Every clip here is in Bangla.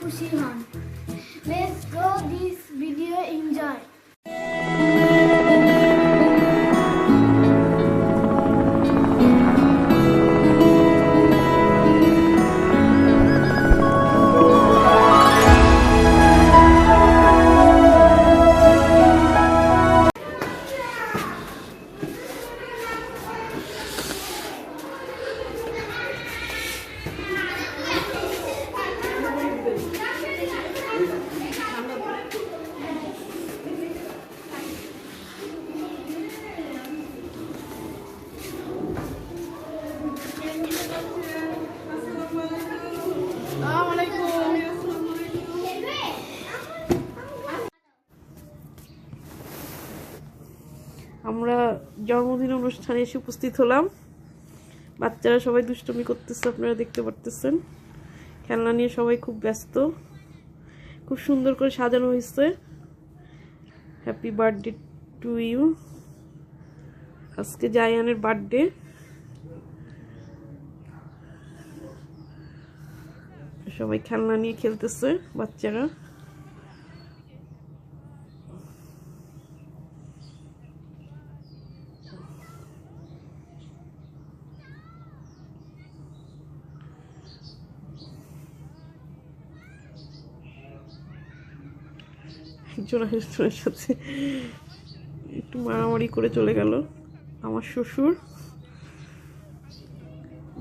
খুশি হন। Let's go this video enjoy. আমরা জন্মদিন অনুষ্ঠানে এসে উপস্থিত হলাম। বাচ্চারা সবাই দুষ্টুমি করতেছে, আপনারা দেখতে পারতেছেন। খেলনা নিয়ে সবাই খুব ব্যস্ত। খুব সুন্দর করে সাজানো হয়েছে। Happy birthday to you. আজকে জায়ানের বার্থডে। সবাই খেলনা নিয়ে খেলতেছে বাচ্চারা। একজন আরেকজনের সাথে একটু মারামারি করে চলে গেল। আমার শ্বশুর,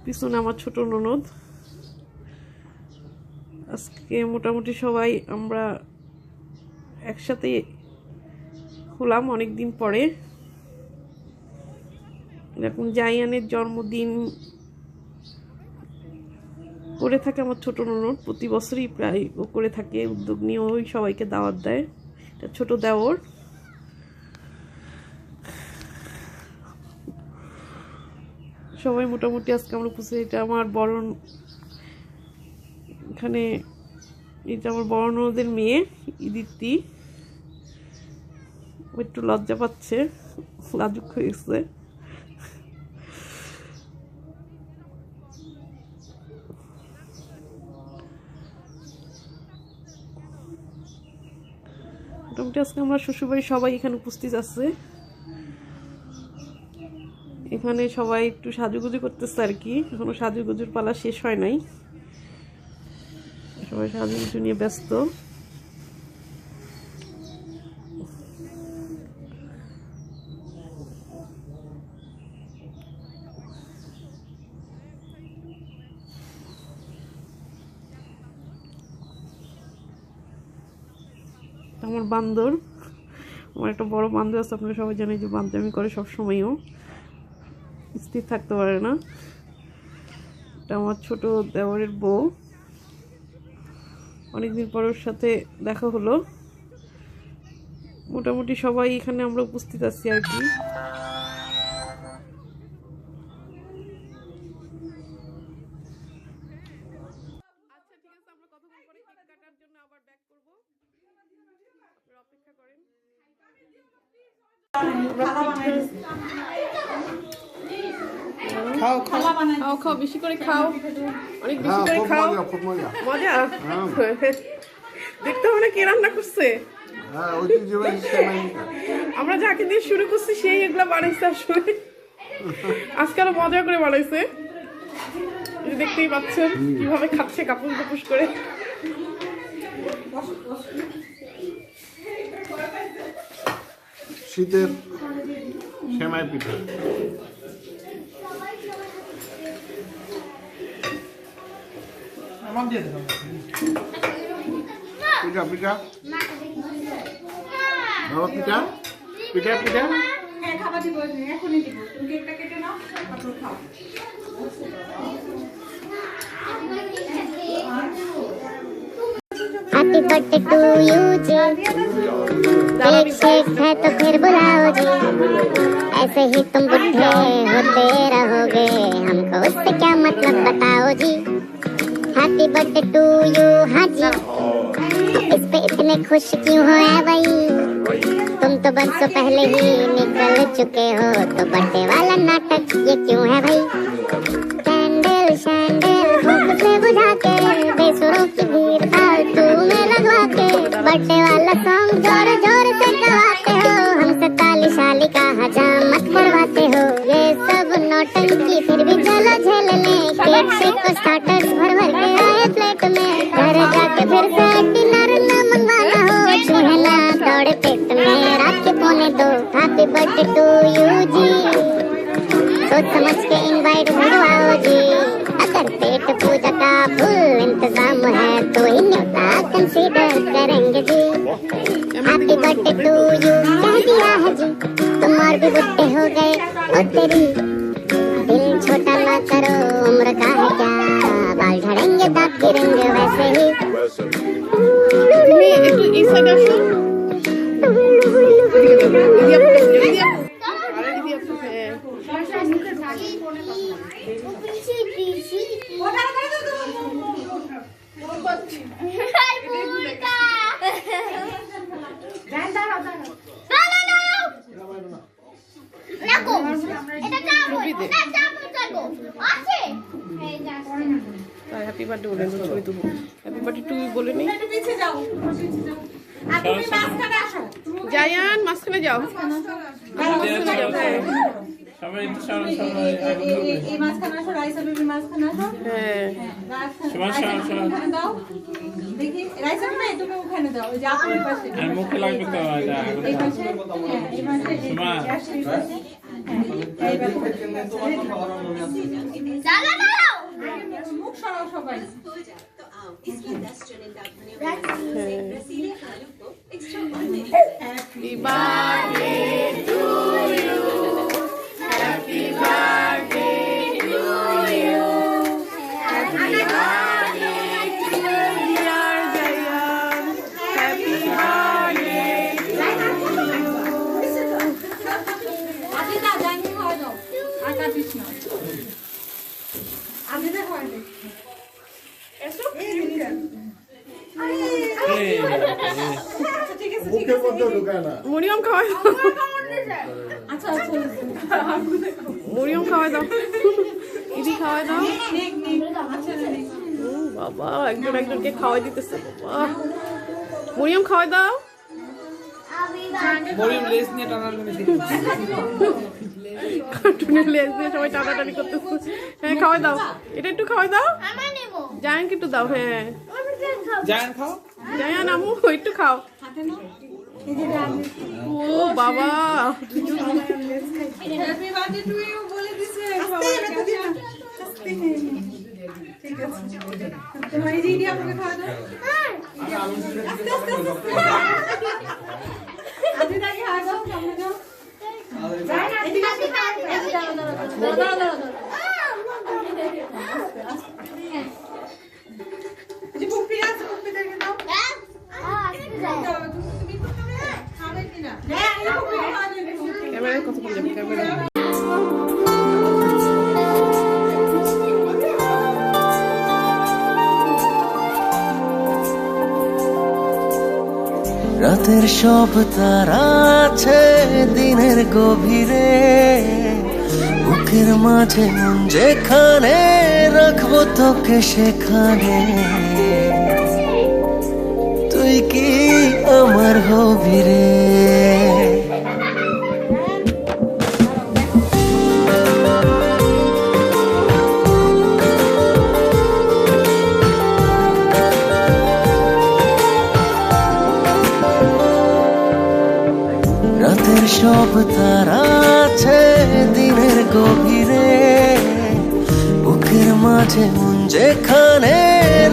পিছনে আমার ছোট ননদ। আজকে মোটামুটি সবাই আমরা একসাথে হলাম অনেকদিন পরে। এরকম জায়ানের জন্মদিন করে থাকে আমার ছোট ননদ, প্রতি বছরই প্রায় ও করে থাকে। উদ্যোগ নিয়ে ওই সবাইকে দাওয়াত দেয়। এটা ছোট দেওর। সবাই মোটামুটি আজকে আমরা উপস্থিত। এটা আমার বড়, এখানে এটা আমার বড় ননদের মেয়ে ইদিতি। ও একটু লজ্জা পাচ্ছে, লাজুক হয়েছে। মোটামুটি আজকে আমরা শ্বশুরবাড়ির সবাই এখানে উপস্থিত আছে। এখানে সবাই একটু সাজুগুজু করতেছে আর কি। এখনো সাজুগুজুর পালা শেষ হয় নাই। সবাই সাজুগুজু নিয়ে ব্যস্ত। আমার বান্দর, আমার একটা বড় বান্দর আছে। আপনারা সবাই জানেন যে বান্দরামি করে সবসময়ও, স্থির থাকতে পারে না। এটা আমার ছোট দেওরের বউ। অনেকদিন পর ওর সাথে দেখা হলো। মোটামুটি সবাই এখানে আমরা উপস্থিত আছি আর কি। খাও খাও, বেশি করে খাও, অনেক বেশি করে খাও। মজা দেখতে হবে না কে রান্না করছে। আমরা যাকে দিয়ে শুরু করছি সেই এগুলা বানাইছে। আসলে আজকে আরো মজা করে বানাইছে। দেখতেই পাচ্ছেন কিভাবে খাচ্ছে কাপুস কাপুস করে। শীতের সেমাই পিঠা। পিঠা পিঠা পিঠা পিঠা পিঠা। हैप्पी बर्थडे टू यू जी। केक शेक है तो फिर बुलाओ जी। ऐसे ही तुम बुढ़े होते रहोगे, हमको उससे क्या मतलब बताओ जी। Happy birthday to you. हाँ जी, इस पे इतने खुश क्यों हो है भाई। तुम तो बरसों पहले ही निकल चुके हो, तो बर्थडे वाला नाटक ये क्यों है भाई। कैंडल शैंडल धूप से बुझा के बेसुरों की भीड़ फालतू नौटंकी फिर भी चलो झेल ले केक शेक और स्टार्टर्स भर भर के आए प्लेट में घर जाके फिर से डिनर न मंगवाना हो चूल्हा दौड़े पेट में रात के 1:45 हैप्पी बर्थडे टू यू जी सोच समझ के इनवाइट भिजवाओ जी अगर पेट पूजा का फुल इंतजाम है तो ही न्योता कंसीडर करेंगे जी हैप्पी बर्थडे टू यू कह दिया है जी तुम और भी बुढ़े हो गए ओ तेरी दिल छोटा ना करो उम्र का है क्या बाल झड़ेंगे दांत गिरेंगे वैसे ही তুমি একটু এই সাইডে আসো হ্যাপি বার্থডে বলে ছবি তুলবো হ্যাপি বার্থডে টু বলে নি জায়ান মাঝখানে যাও সবাই একটু সবাই এই মাঝখানে আসো রাইসা বেবি মাঝখানে আসো হ্যাঁ সবাই দাও দেখি রাইসা বেবি তুমি ওখানে দাও ওই যে আপনার পাশে আর মুখে লাগবে তো এটা এই পাশে এই পাশে সুমা মুখ সরাও সবাই happy birthday to you happy birthday to you happy birthday to dear Zayan happy birthday আদি না জানি হয় দাও আর কাটিস না আদি না হয় দে এসো মুখে মধ্যে ঢুকায় না মরিয়ম খাওয়াই দাও আচ্ছা আচ্ছা মরিয়ম খাওয়াই দাও ইদি খাওয়াই দাও নেক নেক আচ্ছা নেক ও বাবা একজন একজনকে খাওয়াই দিতেছে বাবা মরিয়ম খাওয়াই দাও মরিয়ম লেস নিয়ে টানাটানি দিচ্ছে কার্টুনের লেজ দিয়ে সবাই টানাটানি করতেছে হ্যাঁ খাওয়াই দাও এটা একটু খাওয়াই দাও জায়ানকে একটু দাও হ্যাঁ জায়ান খাও জায়ান আমু একটু খাও ও বাবা হ্যাপি বার্থডে টু ইউ বলে দিছে সবাইকে ঠিক আছে তোমার এই দিদি আপনাকে খাওয়া দাও আদি না খাওয়া দাও সামনে যাও ক্যামেরায় কথা বললাম ক্যামেরা রাতের সব তারা আছে দিনের গভীরে বুকের মাঝে মন যেখানে রাখবো তোকে সেখানে তুই কি আমার হবি রে রাতের সব তারা আছে দিনের গভীরে বুকের মাঝে মন যেখানে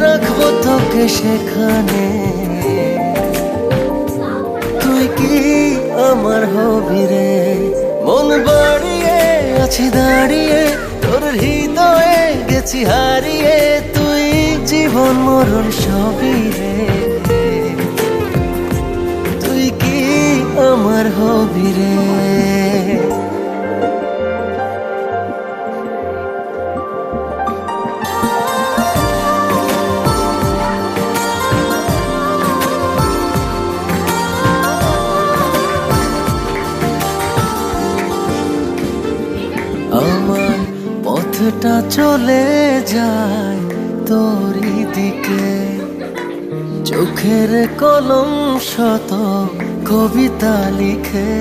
রাখবো তোকে সেখানে তুই কি আমার হবি রে মন বাড়িয়ে আছি দাঁড়িয়ে তোর হৃদয়ে গেছি হারিয়ে তুই জীবন মরণ সবই রে তুই কি আমার হবি রে আমার পথটা চলে যায় তোরই দিকে চোখের কলম শত কবিতা লিখে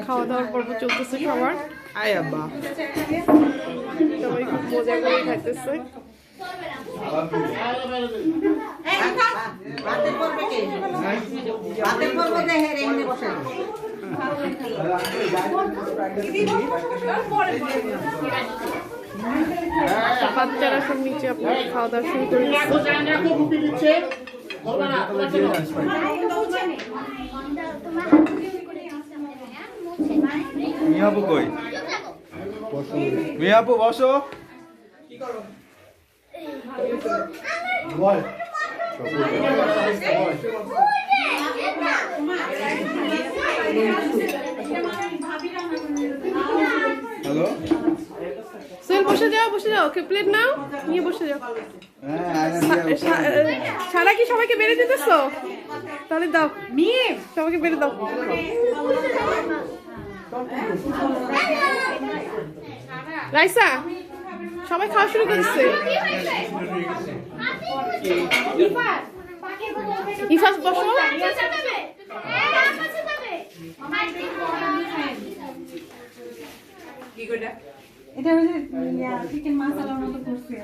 খাওয়া দাওয়ার পর্ব চলতেছে সবার আয় আব্বা সবাই খুব মজা করে খাইতেছে। বাচ্চারা সব নিচে আপনার খাওয়া দাওয়া শুরু করে দিচ্ছে। মিয়াপু কই মিয়াপু বসো হ্যালো সোহেল বসে যাও ওকে প্লেট নাও নিয়ে বসে যাও। সারা কি সবাইকে বেড়ে দিতেছো? তাহলে দাও সবাইকে বেড়ে দাও। রাইসা সবাই খাওয়া শুরু করেছে। ইফাস বসো। এটা হচ্ছে চিকেন মশলার মতো করছে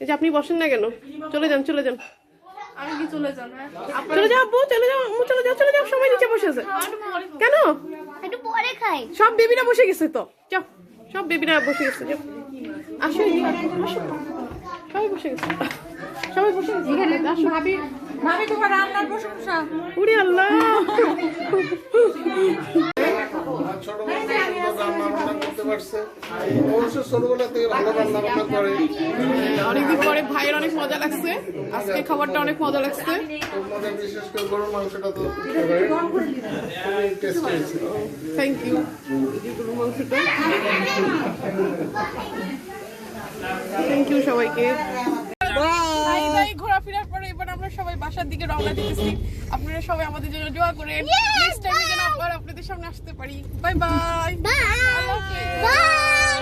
এই যে আপনি বসেন না কেন? চলে যান আমি কি চলে যান? চলে যাও আব্বু, চলে যাও আম্মু, চলে যাও সবাই নিচে বসে আছে। কেন? একটু পরে খাই। সব বেবিরা বসে গেছে তো, যাও সব বেবিরা বসে গেছে, যাও আসো আসো সবাই বসে গেছে, এখানে ভাবি ভাবি তোমার রান্নার প্রশংসা। উড়ি আল্লাহ। ছোট রান্না বান্না করতে পারছে, অবশ্য ছোটবেলা থেকে ভালো রান্না বান্না করে। অনেকদিন পরে ভাইয়ের অনেক মজা লাগছে, আজকে খাবারটা অনেক মজা লাগছে। খুব মজা, বিশেষ করে গরুর মাংসটা তো খুবই টেস্টি হয়েছে। Thank you. গরুর মাংসটা থ্যাংক ইউ সবাইকে। ঘোরাফেরার পরে এবার আমরা সবাই বাসার দিকে রওনা দিতেছি। আপনারা সবাই আমাদের জন্য দোয়া করেন, নেক্সট টাইমে যেন আবার আপনাদের সামনে আসতে পারি। Bye bye. বাই।